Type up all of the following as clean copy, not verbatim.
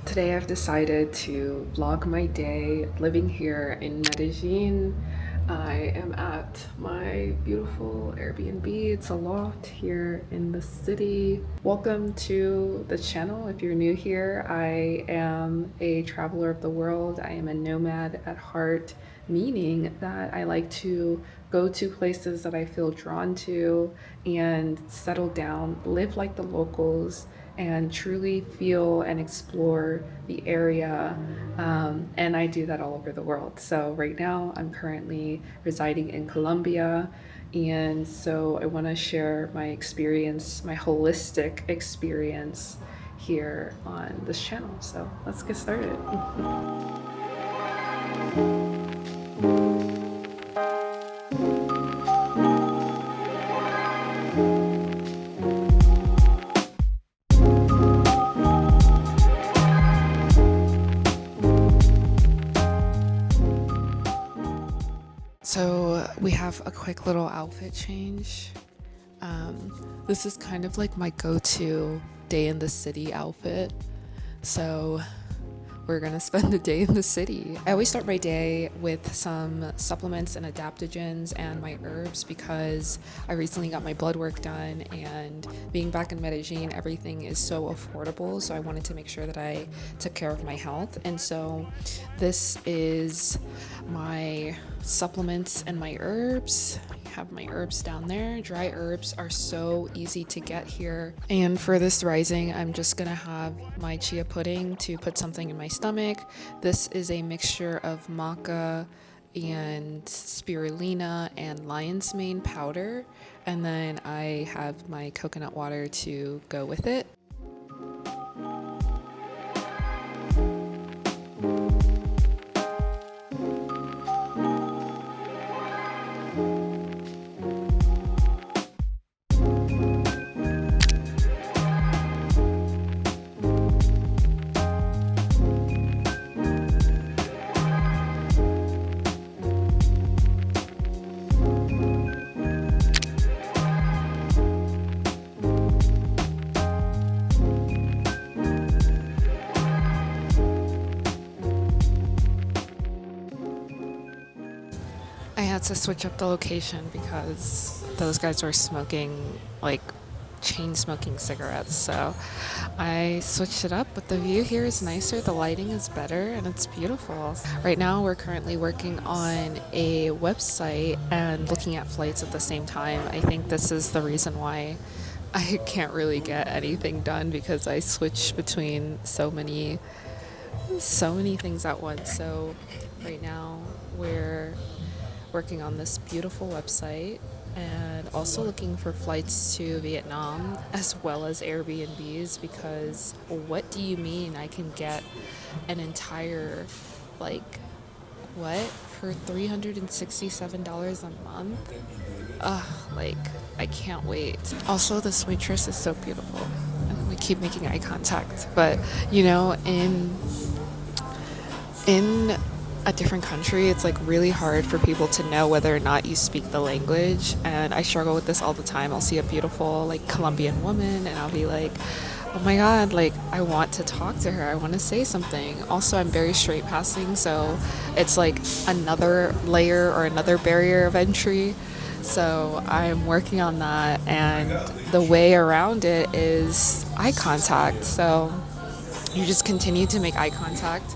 Today I've decided to vlog my day living here in Medellin. I am at my beautiful Airbnb. It's a loft here in the city. Welcome to the channel. If you're new here, I am a traveler of the world. I am a nomad at heart, meaning that I like to go to places that I feel drawn to and settle down, live like the locals, and truly feel and explore the area. And I do that all over the world. So right now I'm currently residing in Colombia. And so I want to share my experience, my holistic experience here on this channel. So let's get started. So we have a quick little outfit change. This is kind of like my go-to day in the city outfit. So we're gonna spend the day in the city. I always start my day with some supplements and adaptogens and my herbs because I recently got my blood work done, and being back in Medellin, everything is so affordable. So I wanted to make sure that I took care of my health. And so this is my supplements and my herbs. I have my herbs down there. Dry herbs are so easy to get here. And for this rising, I'm just gonna have my chia pudding to put something in my stomach. This is a mixture of maca and spirulina and lion's mane powder. And then I have my coconut water to go with it. I had to switch up the location because those guys were smoking like chain smoking cigarettes. So I switched it up, but the view here is nicer, the lighting is better, and it's beautiful. Right now we're currently working on a website and looking at flights at the same time. I think this is the reason why I can't really get anything done, because I switch between so many things at once. So right now we're working on this beautiful website and also looking for flights to Vietnam as well as Airbnbs, because what do you mean I can get an entire, like, what, for $367 a month? Like, I can't wait. Also, this waitress is so beautiful and we keep making eye contact, but you know, in a different country, it's like really hard for people to know whether or not you speak the language, and I struggle with this all the time. I'll see a beautiful like Colombian woman and I'll be like, oh my god, like I want to talk to her, I want to say something. Also, I'm very straight passing, so it's like another layer or another barrier of entry. So I'm working on that, and the way around it is eye contact. So you just continue to make eye contact,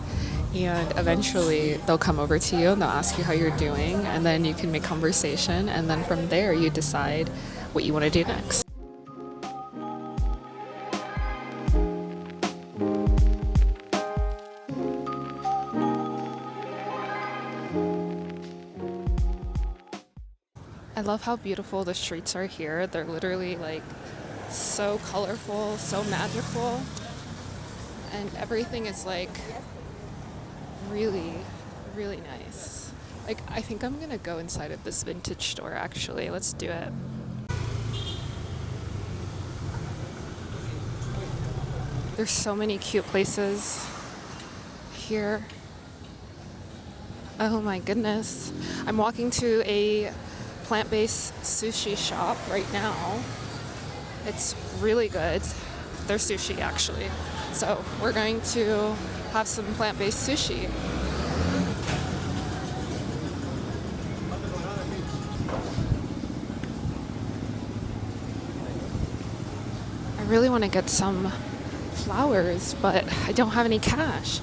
and eventually they'll come over to you and they'll ask you how you're doing, and then you can make conversation, and then from there you decide what you want to do next. I love how beautiful the streets are here. They're literally like so colorful, so magical, and everything is like really, really nice. Like, I think I'm gonna go inside of this vintage store actually. Let's do it. There's so many cute places here. Oh my goodness. I'm walking to a plant-based sushi shop right now. It's really good. They're sushi actually. So we're going to have some plant-based sushi. I really want to get some flowers, but I don't have any cash.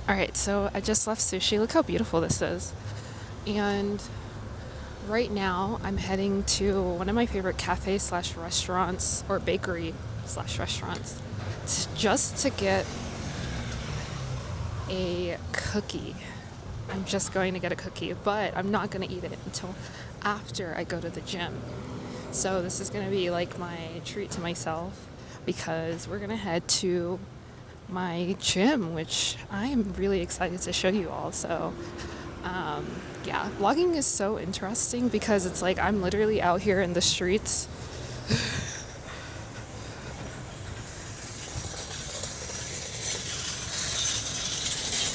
All right, so I just left sushi. Look how beautiful this is. And right now I'm heading to one of my favorite cafes slash restaurants or bakery slash restaurants just to get a cookie. I'm just going to get a cookie, but I'm not going to eat it until after I go to the gym. So this is going to be like my treat to myself because we're going to head to my gym, which I am really excited to show you all. So yeah, vlogging is so interesting because it's like I'm literally out here in the streets.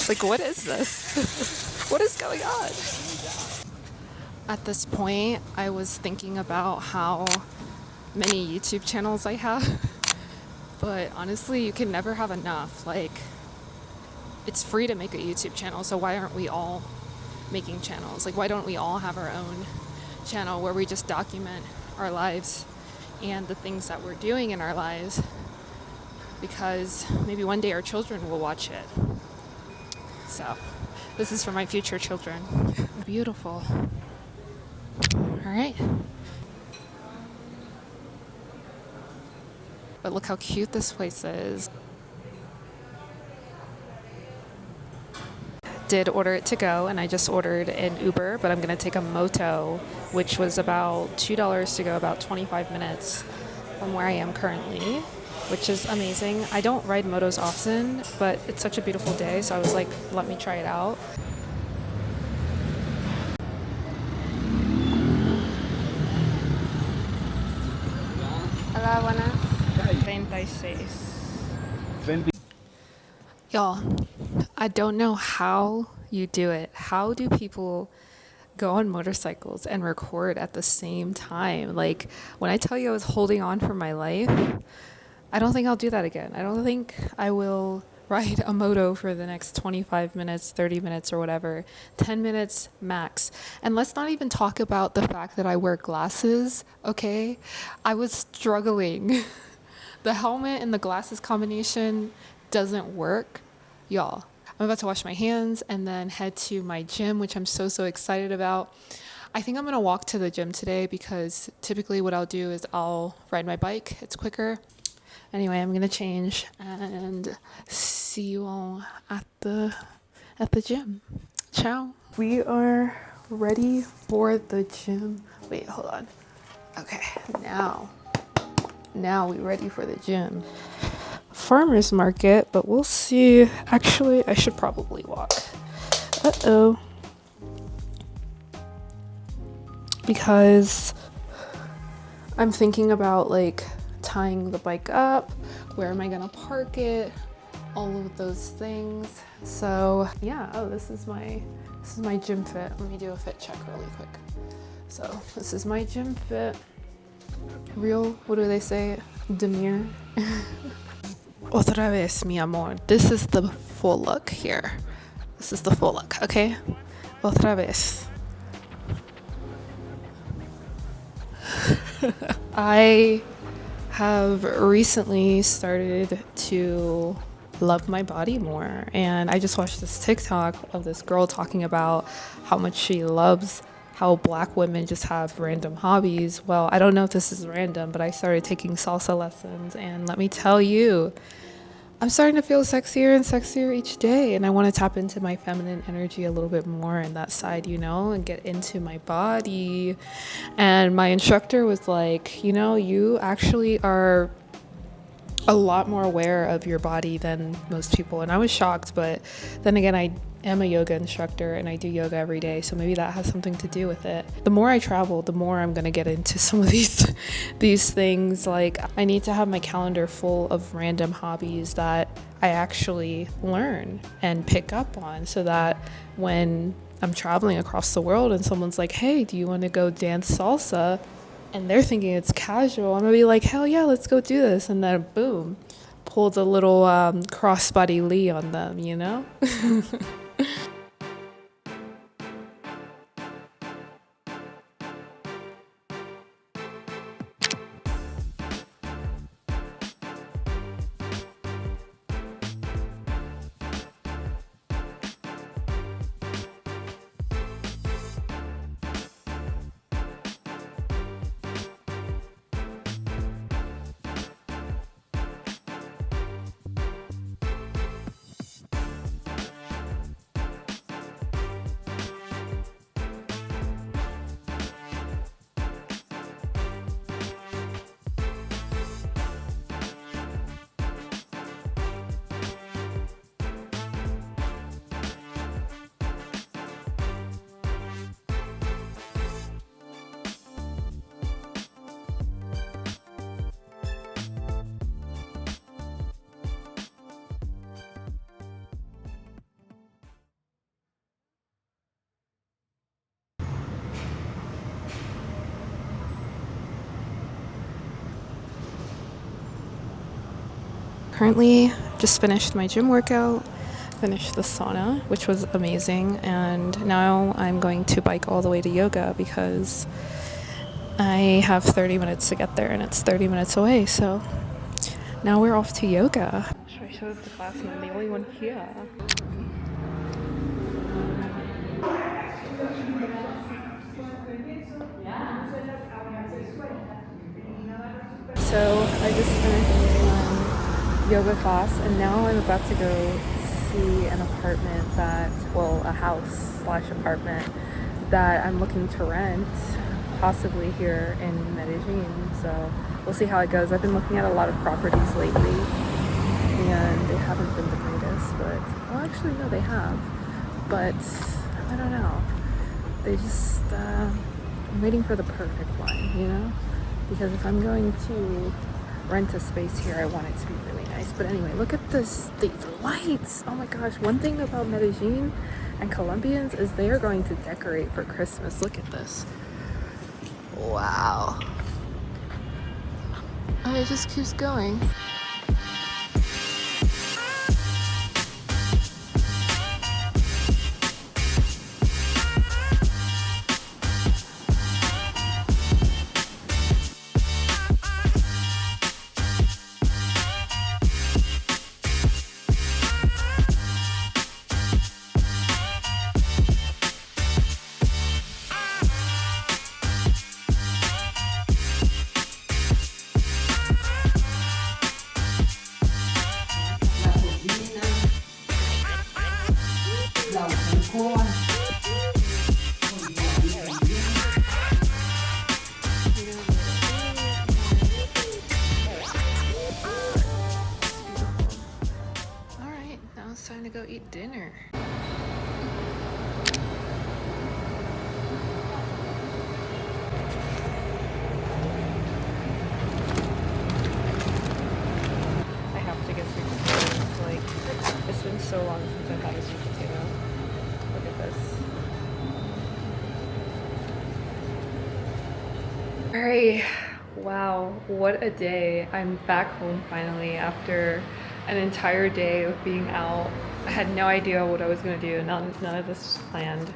Like, what is this? What is going on? At this point, I was thinking about how many YouTube channels I have. But honestly, you can never have enough. Like, it's free to make a YouTube channel, so why aren't we all making channels? Like, why don't we all have our own channel where we just document our lives and the things that we're doing in our lives? Because maybe one day our children will watch it. So, this is for my future children. Beautiful. All right. But look how cute this place is. Did order it to go, and I just ordered an Uber, but I'm going to take a moto, which was about $2 to go, about 25 minutes from where I am currently, which is amazing. I don't ride motos often, but it's such a beautiful day, so I was like, let me try it out. Hola, buenas. 36. Y'all, I don't know how you do it. How do people go on motorcycles and record at the same time? Like, when I tell you I was holding on for my life, I don't think I'll do that again. I don't think I will ride a moto for the next 25 minutes, 30 minutes, or whatever, 10 minutes max. And let's not even talk about the fact that I wear glasses, okay? I was struggling. The helmet and the glasses combination doesn't work. Y'all, I'm about to wash my hands and then head to my gym, which I'm so excited about. I think I'm going to walk to the gym today because typically what I'll do is I'll ride my bike. It's quicker. Anyway, I'm going to change and see you all at the gym. Ciao. We are ready for the gym. Wait, hold on. Okay, now we're ready for the gym. Farmer's market, but we'll see. Actually, I should probably walk. Uh-oh. Because I'm thinking about like tying the bike up, where am I gonna park it, all of those things. So yeah, oh, this is my gym fit. Let me do a fit check really quick. So this is my gym fit. Real, what do they say? Demure. Otra vez, mi amor. This is the full look here. This is the full look, okay? Otra vez. I have recently started to love my body more, and I just watched this TikTok of this girl talking about how much she loves how Black women just have random hobbies. Well, I don't know if this is random, but I started taking salsa lessons, and let me tell you, I'm starting to feel sexier and sexier each day, and I want to tap into my feminine energy a little bit more in that side, and get into my body. And my instructor was like, you actually are a lot more aware of your body than most people. And I was shocked, but then again, I am a yoga instructor and I do yoga every day, so maybe that has something to do with it. The more I travel, the more I'm going to get into some of these things. Like, I need to have my calendar full of random hobbies that I actually learn and pick up on, so that when I'm traveling across the world and someone's like, "Hey, do you want to go dance salsa?" and they're thinking it's casual, I'm gonna be like, hell yeah, let's go do this. And then boom, pull the little crossbody Lee on them. Currently, just finished my gym workout, finished the sauna, which was amazing, and now I'm going to bike all the way to yoga because I have 30 minutes to get there and it's 30 minutes away. So now we're off to yoga. Should I show the class and I'm the only one here? So I just finished yoga class, and now I'm about to go see an apartment a house slash apartment that I'm looking to rent, possibly here in Medellin. So we'll see how it goes. I've been looking at a lot of properties lately, and they haven't been the greatest, actually, no, they have, but I don't know. They just, I'm waiting for the perfect one, because if I'm going to rent a space here, I want it to be really nice. But anyway, look at these lights. Oh my gosh, one thing about Medellin and Colombians is they are going to decorate for Christmas. Look at this. Wow. And it just keeps going. It's time to go eat dinner. I have to get sweet potatoes. Like, it's been so long since I've had a sweet potato. Look at this. Alright, wow, what a day. I'm back home finally after an entire day of being out. I had no idea what I was going to do. None of this was planned.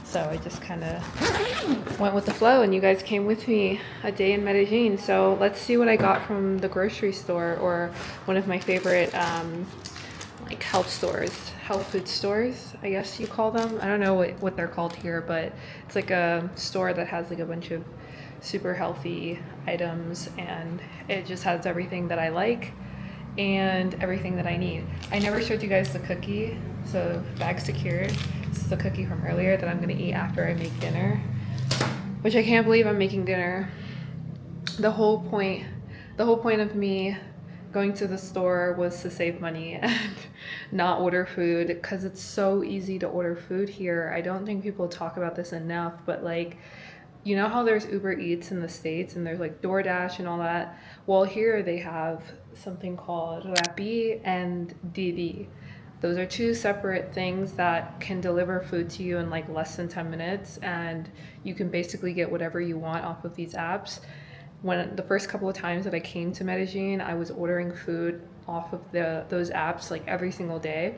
So I just kind of went with the flow, and you guys came with me a day in Medellin. So let's see what I got from the grocery store, or one of my favorite like health food stores, I guess you call them. I don't know what they're called here, but it's like a store that has like a bunch of super healthy items, and it just has everything that I like and everything that I need. I never showed you guys the cookie, so bag secured. This is the cookie from earlier that I'm gonna eat after I make dinner, which I can't believe I'm making dinner. The whole point of me going to the store was to save money and not order food, because it's so easy to order food here. I don't think people talk about this enough, but like, you know how there's Uber Eats in the States and there's like DoorDash and all that? Well, here they have something called Rappi and Didi. Those are two separate things that can deliver food to you in like less than 10 minutes, and you can basically get whatever you want off of these apps. When the first couple of times that I came to Medellin, I was ordering food off of those apps like every single day.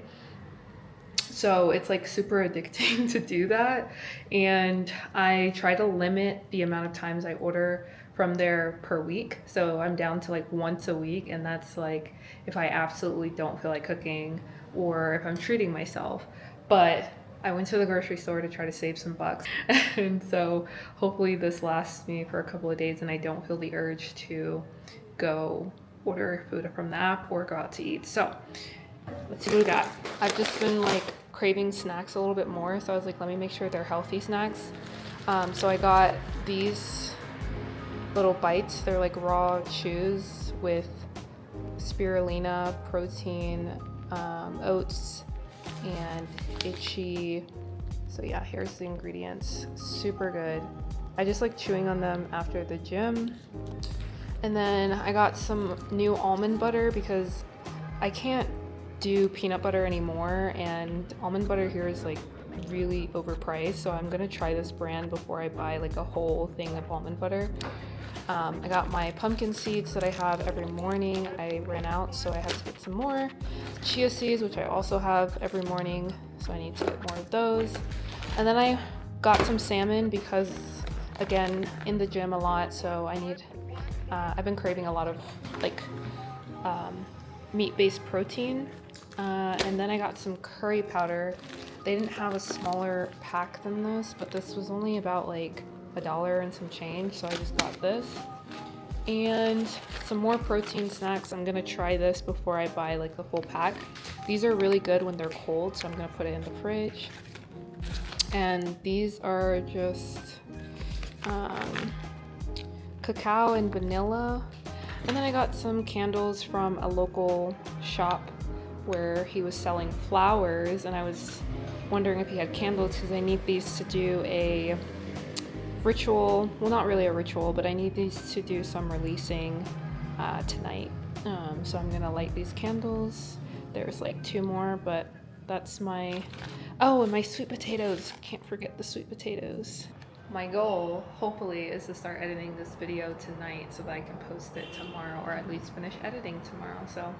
So it's like super addicting to do that. And I try to limit the amount of times I order from there per week. So I'm down to like once a week. And that's like if I absolutely don't feel like cooking or if I'm treating myself. But I went to the grocery store to try to save some bucks. And so hopefully this lasts me for a couple of days and I don't feel the urge to go order food from the app or go out to eat. So let's see what we got. I've just been like craving snacks a little bit more, so I was like, let me make sure they're healthy snacks. So I got these little bites. They're like raw chews with spirulina, protein, oats, and itchy. So yeah, here's the ingredients. Super good. I just like chewing on them after the gym. And then I got some new almond butter because I can't do peanut butter anymore, and almond butter here is like really overpriced, so I'm gonna try this brand before I buy like a whole thing of almond butter. I got my pumpkin seeds that I have every morning. I ran out, so I had to get some more. Chia seeds, which I also have every morning, so I need to get more of those. And then I got some salmon because, again, in the gym a lot, so I need, I've been craving a lot of like meat-based protein. And then I got some curry powder. They didn't have a smaller pack than this, but this was only about like $1 and some change, so I just got this. And some more protein snacks. I'm gonna try this before I buy like the full pack. These are really good when they're cold, so I'm gonna put it in the fridge. And these are just cacao and vanilla. And then I got some candles from a local shop where he was selling flowers, and I was wondering if he had candles because I need these to do a ritual. Well, not really a ritual, but I need these to do some releasing tonight. So I'm gonna light these candles. There's like 2 more, but that's my... Oh, and my sweet potatoes. Can't forget the sweet potatoes. My goal, hopefully, is to start editing this video tonight so that I can post it tomorrow, or at least finish editing tomorrow. So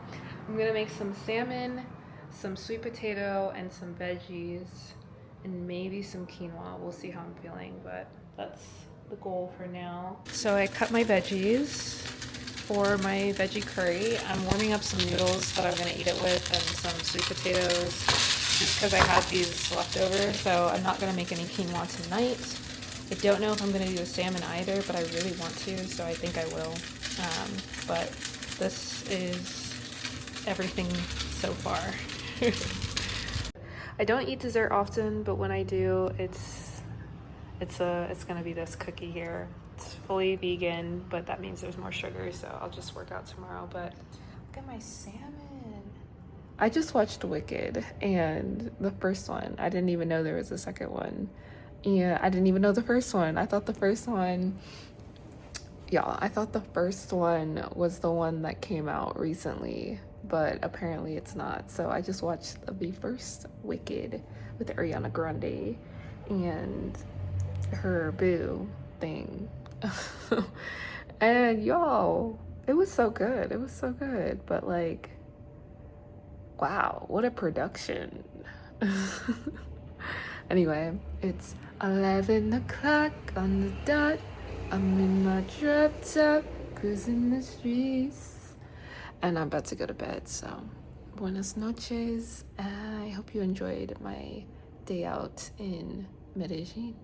I'm gonna make some salmon, some sweet potato, and some veggies, and maybe some quinoa. We'll see how I'm feeling, but that's the goal for now. So I cut my veggies for my veggie curry. I'm warming up some noodles that I'm gonna eat it with, and some sweet potatoes, just because I had these left over. So I'm not gonna make any quinoa tonight. I don't know if I'm going to do the salmon either, but I really want to, so I think I will. But this is everything so far. I don't eat dessert often, but when I do, it's going to be this cookie here. It's fully vegan, but that means there's more sugar, so I'll just work out tomorrow. But look at my salmon. I just watched Wicked, and the first one, I didn't even know there was a second one. Yeah, I didn't even know the first one. I thought the first one, y'all, I thought the first one was the one that came out recently, but apparently it's not. So I just watched the first Wicked with Ariana Grande and her boo thing. And y'all, it was so good. It was so good. But like, wow, what a production. Anyway, it's 11 o'clock on the dot. I'm in my drop top, cruising the streets. And I'm about to go to bed, so buenas noches. I hope you enjoyed my day out in Medellin.